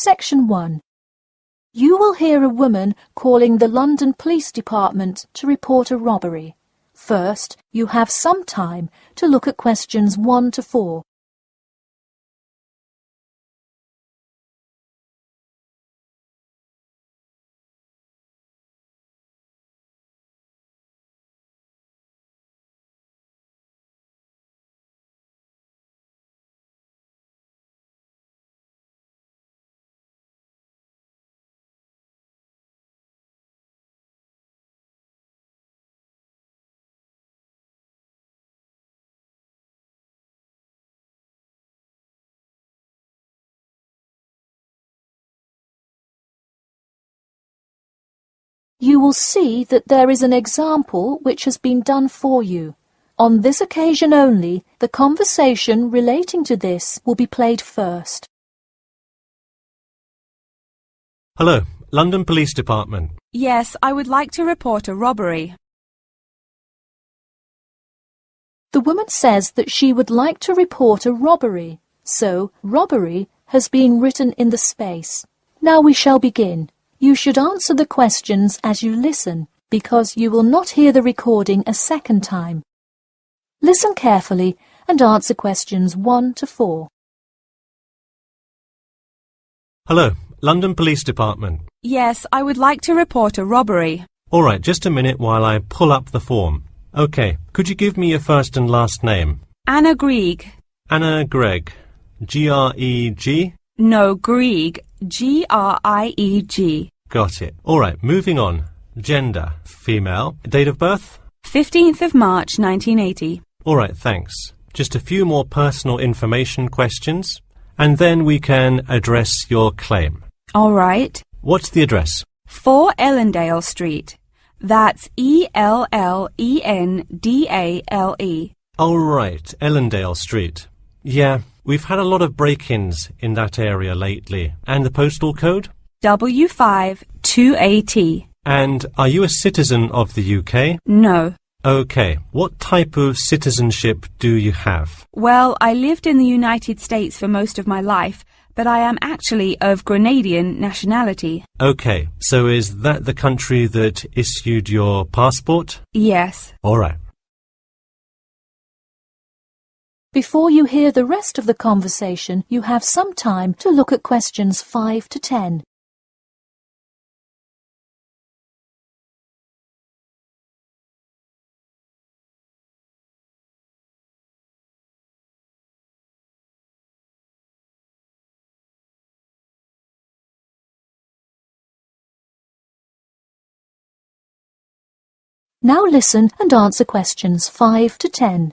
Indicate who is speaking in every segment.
Speaker 1: Section 1. You will hear a woman calling the London Police Department to report a robbery. First, you have some time to look at questions 1 to 4. You will see that there is an example which has been done for you. On this occasion only, the conversation relating to this will be played first.
Speaker 2: Hello, London Police Department.
Speaker 3: Yes, I would like to report a robbery.
Speaker 1: The woman says that she would like to report a robbery, so robbery has been written in the space. Now we shall begin. You should answer the questions as you listen, because you will not hear the recording a second time. Listen carefully and answer questions 1 to 4.
Speaker 2: Hello, London Police Department.
Speaker 3: Yes, I would like to report a robbery.
Speaker 2: All right, just a minute while I pull up the form. OK, could you give me your first and last name?
Speaker 3: Anna Grieg.
Speaker 2: Anna Gregg. G-R-E-G?
Speaker 3: No, Grieg. G-R-I-E-G.
Speaker 2: Got it. All right, moving on. Gender, female. Date of birth?
Speaker 3: 15th of March, 1980.
Speaker 2: All right, thanks. Just a few more personal information questions, and then we can address your claim.
Speaker 3: All right.
Speaker 2: What's the address?
Speaker 3: 4 Ellendale Street. That's E-L-L-E-N-D-A-L-E.
Speaker 2: All right, Ellendale Street. Yeah, we've had a lot of break-ins in that area lately. And the postal code?
Speaker 3: W5 2AT.
Speaker 2: And are you a citizen of the UK?
Speaker 3: No.
Speaker 2: OK. What type of citizenship do you have?
Speaker 3: Well, I lived in the United States for most of my life, but I am actually of Grenadian nationality.
Speaker 2: OK. So is that the country that issued your passport?
Speaker 3: Yes.
Speaker 2: All right.
Speaker 1: Before you hear the rest of the conversation, you have some time to look at questions 5 to 10. Now listen and answer questions 5 to 10.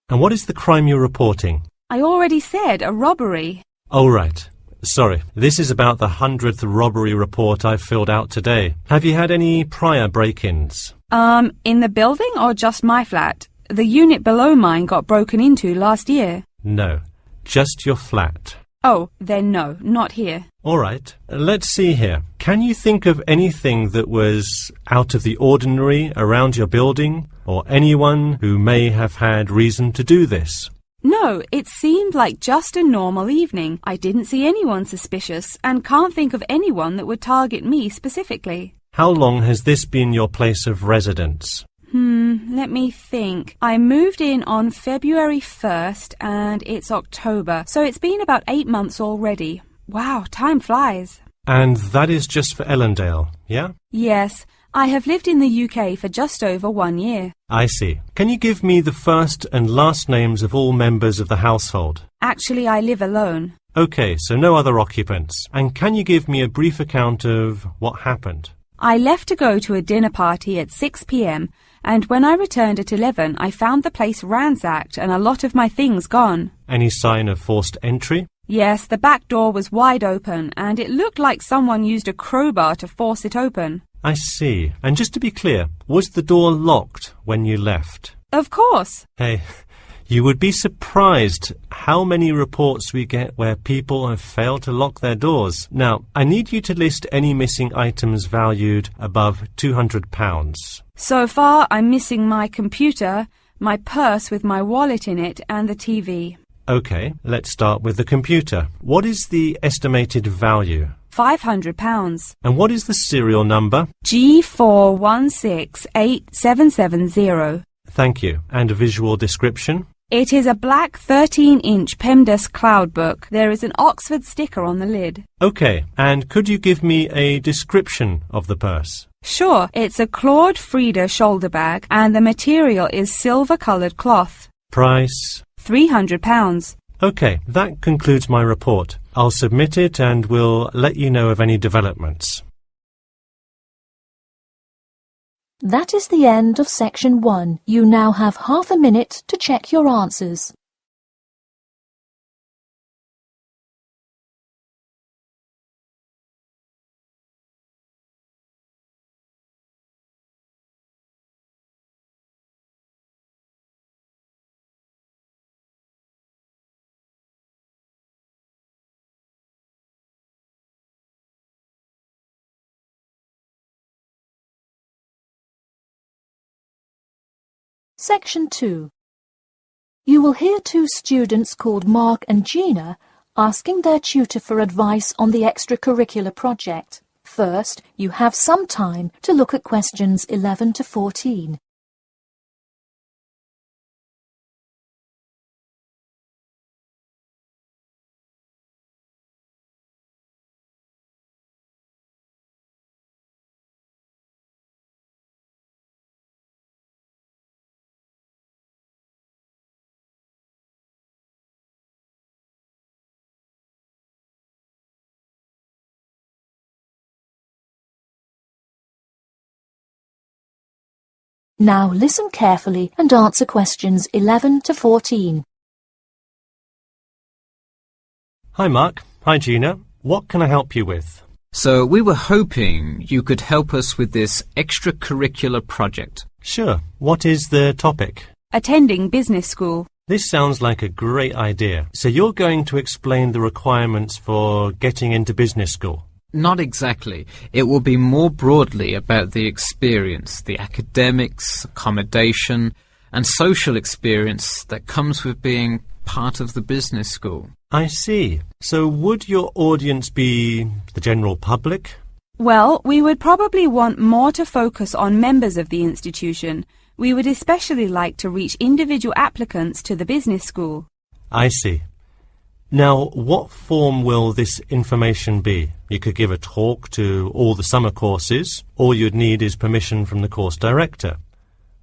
Speaker 2: And what is the crime you're reporting?
Speaker 3: I already said a robbery.
Speaker 2: Oh, right. Sorry. This is about the 100th robbery report I've filled out today. Have you had any prior break-ins?
Speaker 3: In the building or just my flat? The unit below mine got broken into last year.
Speaker 2: No. Just your flat.
Speaker 3: Oh, then no, not here.
Speaker 2: All right. Let's see here. Can you think of anything that was out of the ordinary around your building, or anyone who may have had reason to do this?
Speaker 3: No, it seemed like just a normal evening. I didn't see anyone suspicious and can't think of anyone that would target me specifically.
Speaker 2: How long has this been your place of residence?
Speaker 3: Let me think. I moved in on February 1st and it's October, so it's been about 8 months already. Wow, time flies.
Speaker 2: And that is just for Ellendale, yeah?
Speaker 3: Yes, I have lived in the UK for just over 1 year.
Speaker 2: I see. Can you give me the first and last names of all members of the household?
Speaker 3: Actually, I live alone.
Speaker 2: OK, so no other occupants. And can you give me a brief account of what happened?
Speaker 3: I left to go to a dinner party at 6 p.m. and when I returned at 11, I found the place ransacked and a lot of my things gone.
Speaker 2: Any sign of forced entry?
Speaker 3: Yes, the back door was wide open and it looked like someone used a crowbar to force it open.
Speaker 2: I see. And just to be clear, was the door locked when you left?
Speaker 3: Of course.
Speaker 2: Hey, you would be surprised how many reports we get where people have failed to lock their doors. Now, I need you to list any missing items valued above £200.
Speaker 3: So far, I'm missing my computer, my purse with my wallet in it, and the TV.
Speaker 2: Okay, let's start with the computer. What is the estimated value?
Speaker 3: £500.
Speaker 2: And what is the serial number?
Speaker 3: G41687770.
Speaker 2: Thank you. And a visual description?
Speaker 3: It is a black 13-inch PEMDAS cloud book. There is an Oxford sticker on the lid.
Speaker 2: Okay, and could you give me a description of the purse?
Speaker 3: Sure, it's a Claude Frieda shoulder bag and the material is silver-coloured cloth.
Speaker 2: Price?
Speaker 3: £300.
Speaker 2: Okay, that concludes my report. I'll submit it and we'll let you know of any developments.
Speaker 1: That is the end of section 1. You now have half a minute to check your answers. Section 2. You will hear two students called Mark and Gina asking their tutor for advice on the extracurricular project. First, you have some time to look at questions 11 to 14. Now listen carefully and answer questions 11 to 14.
Speaker 2: Hi Mark. Hi Gina. What can I help you with?
Speaker 4: So we were hoping you could help us with this extracurricular project.
Speaker 2: Sure. What is the topic?
Speaker 3: Attending business school.
Speaker 2: This sounds like a great idea. So you're going to explain the requirements for getting into business school?
Speaker 4: Not exactly. It will be more broadly about the experience, the academics, accommodation, and social experience that comes with being part of the business school.
Speaker 2: I see. So would your audience be the general public?
Speaker 3: Well, we would probably want more to focus on members of the institution. We would especially like to reach individual applicants to the business school.
Speaker 2: I see. Now, what form will this information be? You could give a talk to all the summer courses. All you'd need is permission from the course director.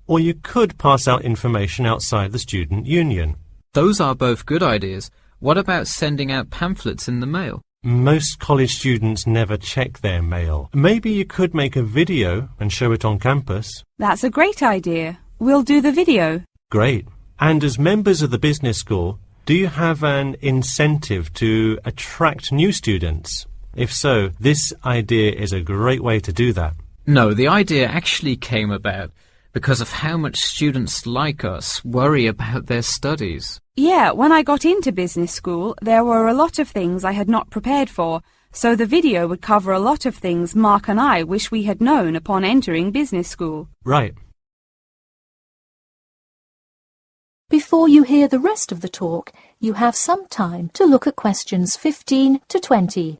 Speaker 2: Or you could pass out information outside the student union.
Speaker 4: Those are both good ideas. What about sending out pamphlets in the mail?
Speaker 2: Most college students never check their mail. Maybe you could make a video and show it on campus.
Speaker 3: That's a great idea. We'll do the video.
Speaker 2: Great. And as members of the business school, do you have an incentive to attract new students? If so, this idea is a great way to do that.
Speaker 4: No, the idea actually came about because of how much students like us worry about their studies.
Speaker 3: Yeah, when I got into business school, there were a lot of things I had not prepared for, so the video would cover a lot of things Mark and I wish we had known upon entering business school.
Speaker 2: Right.
Speaker 1: Before you hear the rest of the talk, you have some time to look at questions 15 to 20.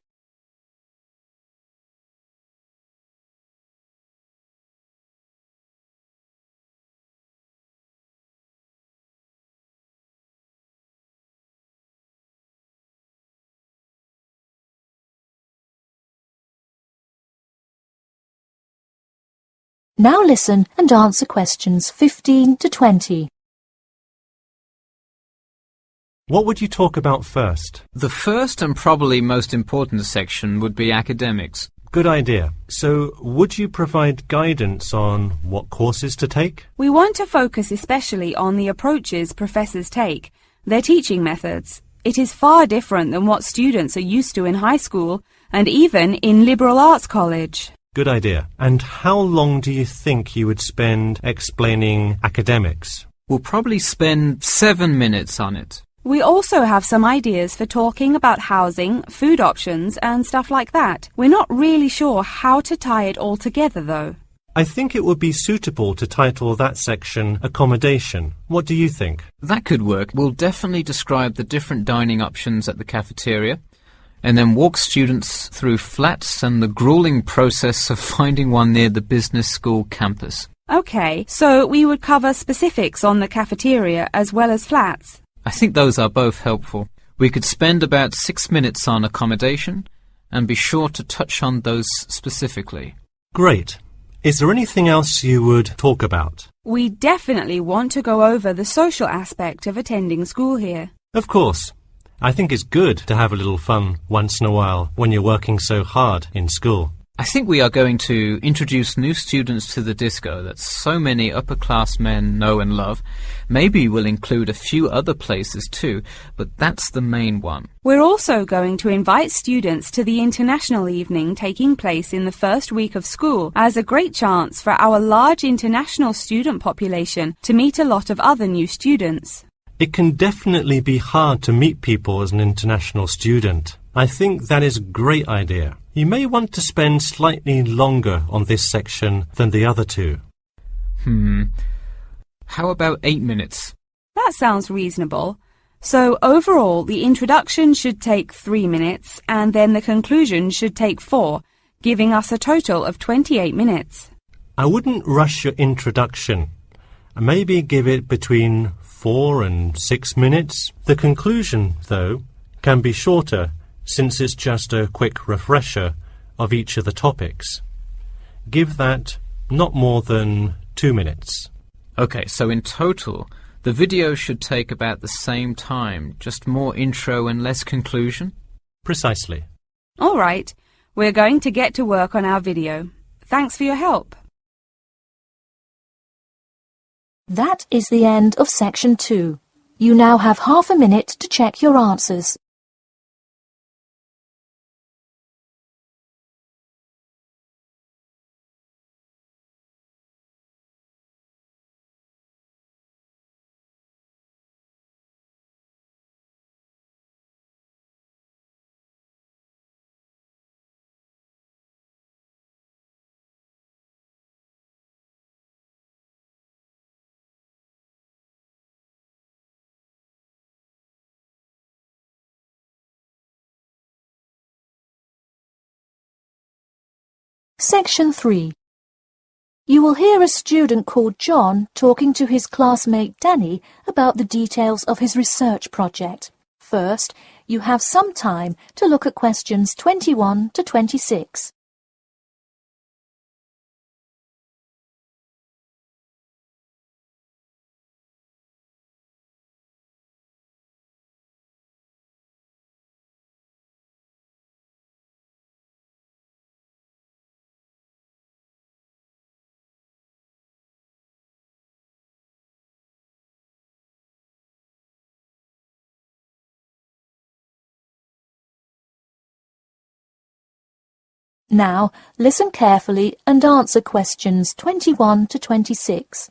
Speaker 1: Now listen and answer questions 15 to 20.
Speaker 2: What would you talk about first?
Speaker 4: The first and probably most important section would be academics.
Speaker 2: Good idea. So, would you provide guidance on what courses to take?
Speaker 3: We want to focus especially on the approaches professors take, their teaching methods. It is far different than what students are used to in high school and even in liberal arts college.
Speaker 2: Good idea. And how long do you think you would spend explaining academics?
Speaker 4: We'll probably spend 7 minutes on it.
Speaker 3: We also have some ideas for talking about housing, food options and stuff like that. We're not really sure how to tie it all together though.
Speaker 2: I think it would be suitable to title that section Accommodation. What do you think?
Speaker 4: That could work. We'll definitely describe the different dining options at the cafeteria, and then walk students through flats and the grueling process of finding one near the business school campus.
Speaker 3: Okay, so we would cover specifics on the cafeteria as well as flats.
Speaker 4: I think those are both helpful. We could spend about 6 minutes on accommodation and be sure to touch on those specifically.
Speaker 2: Great. Is there anything else you would talk about?
Speaker 3: We definitely want to go over the social aspect of attending school here.
Speaker 2: Of course. I think it's good to have a little fun once in a while when you're working so hard in school.
Speaker 4: I think we are going to introduce new students to the disco that so many upper-class men know and love. Maybe we'll include a few other places too, but that's the main one.
Speaker 3: We're also going to invite students to the international evening taking place in the first week of school as a great chance for our large international student population to meet a lot of other new students.
Speaker 2: It can definitely be hard to meet people as an international student. I think that is a great idea. You may want to spend slightly longer on this section than the other two.
Speaker 4: How about 8 minutes?
Speaker 3: That sounds reasonable. So overall, the introduction should take 3 minutes and then the conclusion should take 4, giving us a total of 28 minutes.
Speaker 2: I wouldn't rush your introduction. Maybe give it between 4 and 6 minutes. The conclusion, though, can be shorter since it's just a quick refresher of each of the topics. Give that not more than 2 minutes.
Speaker 4: Okay, so in total, the video should take about the same time, just more intro and less conclusion?
Speaker 2: Precisely.
Speaker 3: All right, we're going to get to work on our video. Thanks for your help.
Speaker 1: That is the end of section 2. You now have half a minute to check your answers. Section 3. You will hear a student called John talking to his classmate Danny about the details of his research project. First, you have some time to look at questions 21 to 26. Now, listen carefully and answer questions 21 to 26.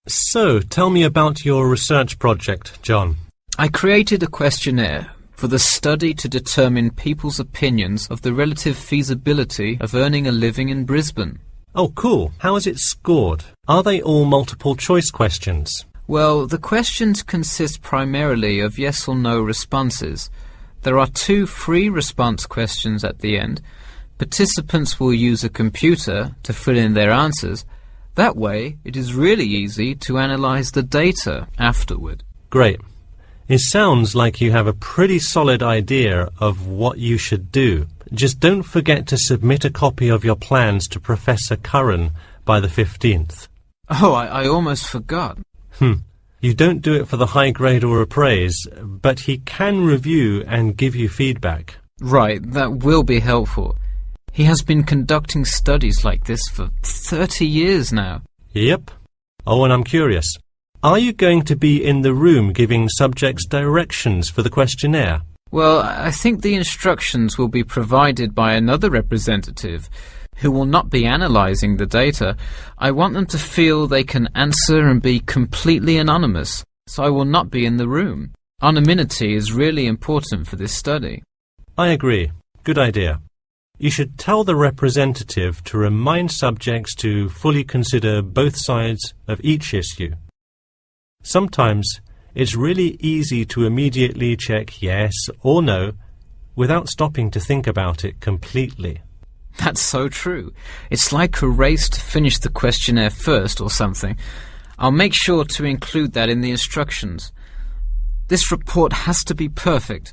Speaker 2: So, tell me about your research project, John.
Speaker 4: I created a questionnaire for the study to determine people's opinions of the relative feasibility of earning a living in Brisbane.
Speaker 2: Oh, cool. How is it scored? Are they all multiple choice questions?
Speaker 4: Well, the questions consist primarily of yes or no responses. There are 2 free response questions at the end. Participants will use a computer to fill in their answers. That way, it is really easy to analyze the data afterward.
Speaker 2: Great. It sounds like you have a pretty solid idea of what you should do. Just don't forget to submit a copy of your plans to Professor Curran by the 15th.
Speaker 4: Oh, I almost forgot.
Speaker 2: You don't do it for the high grade or a praise, but he can review and give you feedback.
Speaker 4: Right, that will be helpful. He has been conducting studies like this for 30 years now.
Speaker 2: Yep. Oh, and I'm curious. Are you going to be in the room giving subjects directions for the questionnaire?
Speaker 4: Well, I think the instructions will be provided by another representative who will not be analysing the data. I want them to feel they can answer and be completely anonymous, so I will not be in the room. Anonymity is really important for this study.
Speaker 2: I agree. Good idea. You should tell the representative to remind subjects to fully consider both sides of each issue. Sometimes it's really easy to immediately check yes or no without stopping to think about it completely.
Speaker 4: That's so true. It's like a race to finish the questionnaire first or something. I'll make sure to include that in the instructions. This report has to be perfect.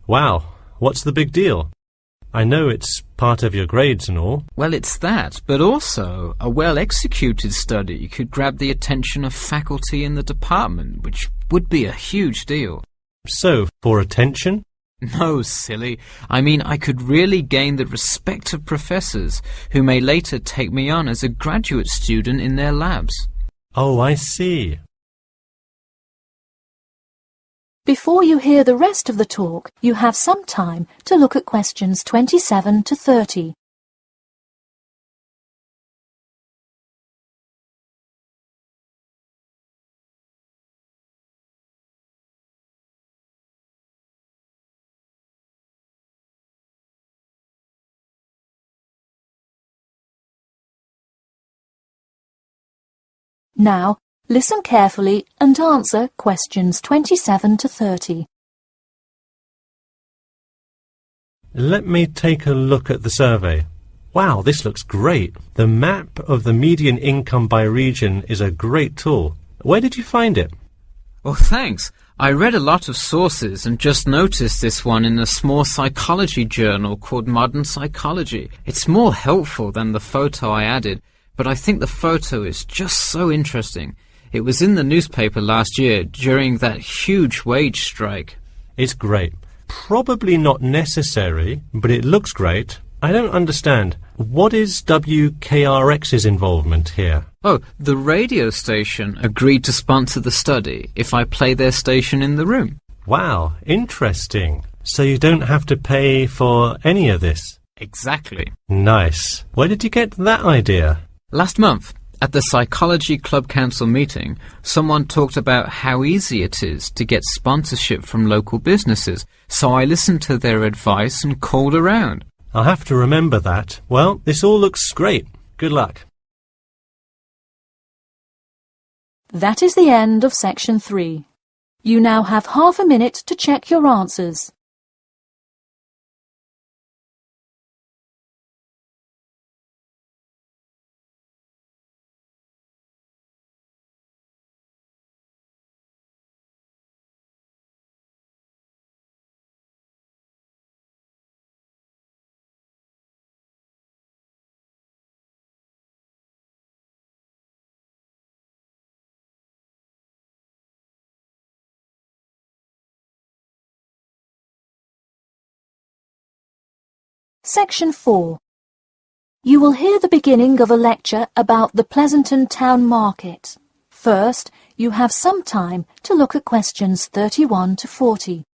Speaker 2: Wow, what's the big deal? I know it's part of your grades and all.
Speaker 4: Well, it's that, but also a well-executed study could grab the attention of faculty in the department, which would be a huge deal.
Speaker 2: So, for attention?
Speaker 4: No, silly. I mean, I could really gain the respect of professors who may later take me on as a graduate student in their labs.
Speaker 2: Oh, I see.
Speaker 1: Before you hear the rest of the talk, you have some time to look at questions 27 to 30. Now, listen carefully and answer questions 27 to 30.
Speaker 2: Let me take a look at the survey. Wow, this looks great. The map of the median income by region is a great tool. Where did you find it?
Speaker 4: Well, thanks. I read a lot of sources and just noticed this one in a small psychology journal called Modern Psychology. It's more helpful than the photo I added, but I think the photo is just so interesting. It was in the newspaper last year during that huge wage strike.
Speaker 2: It's great. Probably not necessary, but it looks great. I don't understand. What is WKRX's involvement here?
Speaker 4: Oh, the radio station agreed to sponsor the study if I play their station in the room.
Speaker 2: Wow, interesting. So you don't have to pay for any of this?
Speaker 4: Exactly.
Speaker 2: Nice. Where did you get that idea?
Speaker 4: Last month, at the Psychology Club Council meeting, someone talked about how easy it is to get sponsorship from local businesses, so I listened to their advice and called around.
Speaker 2: I'll have to remember that. Well, this all looks great. Good luck.
Speaker 1: That is the end of section 3. You now have half a minute to check your answers. Section 4. You will hear the beginning of a lecture about the Pleasanton Town Market. First, you have some time to look at questions 31 to 40.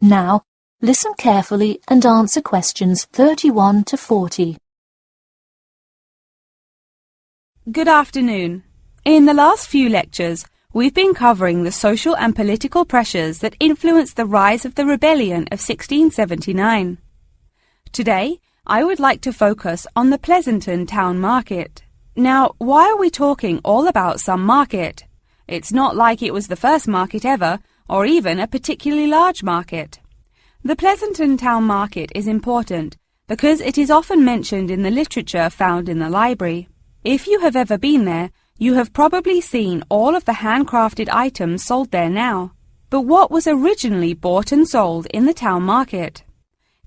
Speaker 1: Now, listen carefully and answer questions 31 to 40.
Speaker 3: Good afternoon. In the last few lectures, we've been covering the social and political pressures that influenced the rise of the rebellion of 1679. Today, I would like to focus on the Pleasanton Town Market. Now, why are we talking all about some market? It's not like it was the first market ever, or even a particularly large market. The Pleasanton Town Market is important because it is often mentioned in the literature found in the library. If you have ever been there, you have probably seen all of the handcrafted items sold there now. But what was originally bought and sold in the town market?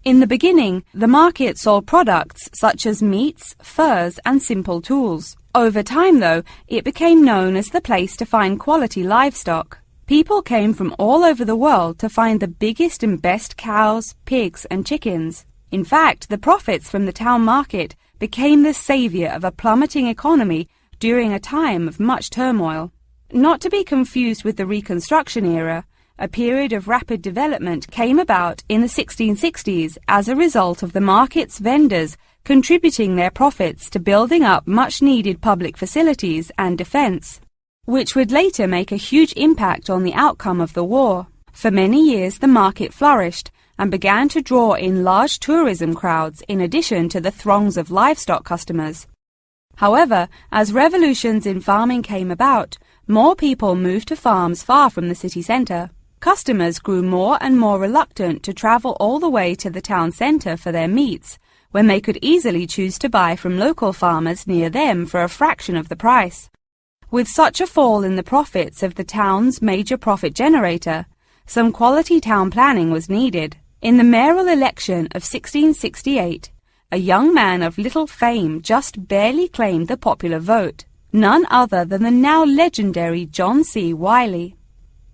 Speaker 3: In the beginning, the market sold products such as meats, furs, and simple tools. Over time, though, it became known as the place to find quality livestock. People came from all over the world to find the biggest and best cows, pigs, and chickens. In fact, the profits from the town market became the savior of a plummeting economy during a time of much turmoil. Not to be confused with the Reconstruction era, a period of rapid development came about in the 1660s as a result of the market's vendors contributing their profits to building up much-needed public facilities and defense, which would later make a huge impact on the outcome of the war. For many years, the market flourished and began to draw in large tourism crowds in addition to the throngs of livestock customers. However, as revolutions in farming came about, more people moved to farms far from the city centre. Customers grew more and more reluctant to travel all the way to the town centre for their meats, when they could easily choose to buy from local farmers near them for a fraction of the price. With such a fall in the profits of the town's major profit generator, some quality town planning was needed. In the mayoral election of 1668, a young man of little fame just barely claimed the popular vote, none other than the now legendary John C. Wiley.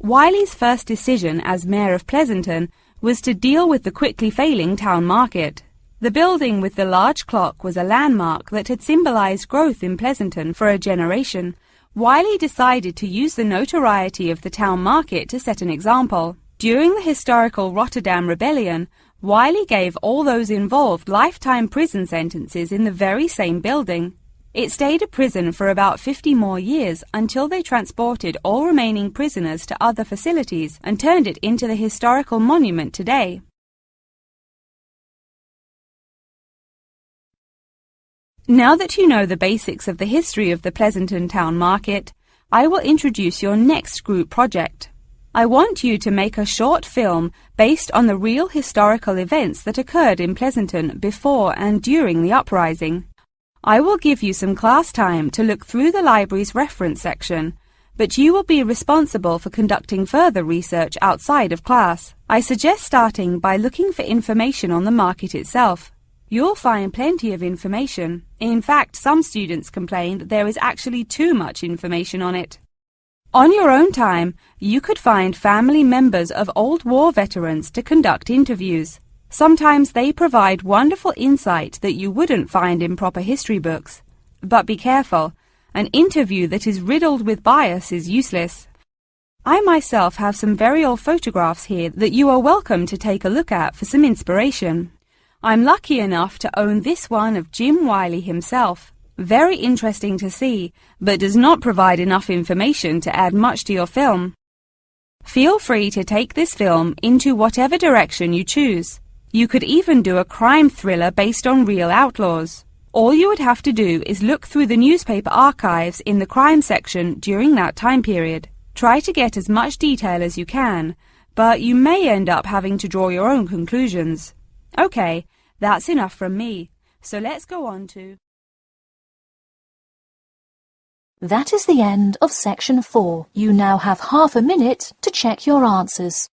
Speaker 3: Wiley's first decision as mayor of Pleasanton was to deal with the quickly failing town market. The building with the large clock was a landmark that had symbolized growth in Pleasanton for a generation. Wiley decided to use the notoriety of the town market to set an example. During the historical Rotterdam Rebellion, Wiley gave all those involved lifetime prison sentences in the very same building. It stayed a prison for about 50 more years until they transported all remaining prisoners to other facilities and turned it into the historical monument today. Now that you know the basics of the history of the Pleasanton Town Market, I will introduce your next group project. I want you to make a short film based on the real historical events that occurred in Pleasanton before and during the uprising. I will give you some class time to look through the library's reference section, but you will be responsible for conducting further research outside of class. I suggest starting by looking for information on the market itself. You'll find plenty of information. In fact, some students complain that there is actually too much information on it. On your own time, you could find family members of old war veterans to conduct interviews. Sometimes they provide wonderful insight that you wouldn't find in proper history books. But be careful, an interview that is riddled with bias is useless. I myself have some very old photographs here that you are welcome to take a look at for some inspiration. I'm lucky enough to own this one of Jim Wiley himself. Very interesting to see, but does not provide enough information to add much to your film. Feel free to take this film into whatever direction you choose. You could even do a crime thriller based on real outlaws. All you would have to do is look through the newspaper archives in the crime section during that time period. Try to get as much detail as you can, but you may end up having to draw your own conclusions. Okay, that's enough from me, so let's go on to...
Speaker 1: That is the end of section 4. You now have half a minute to check your answers.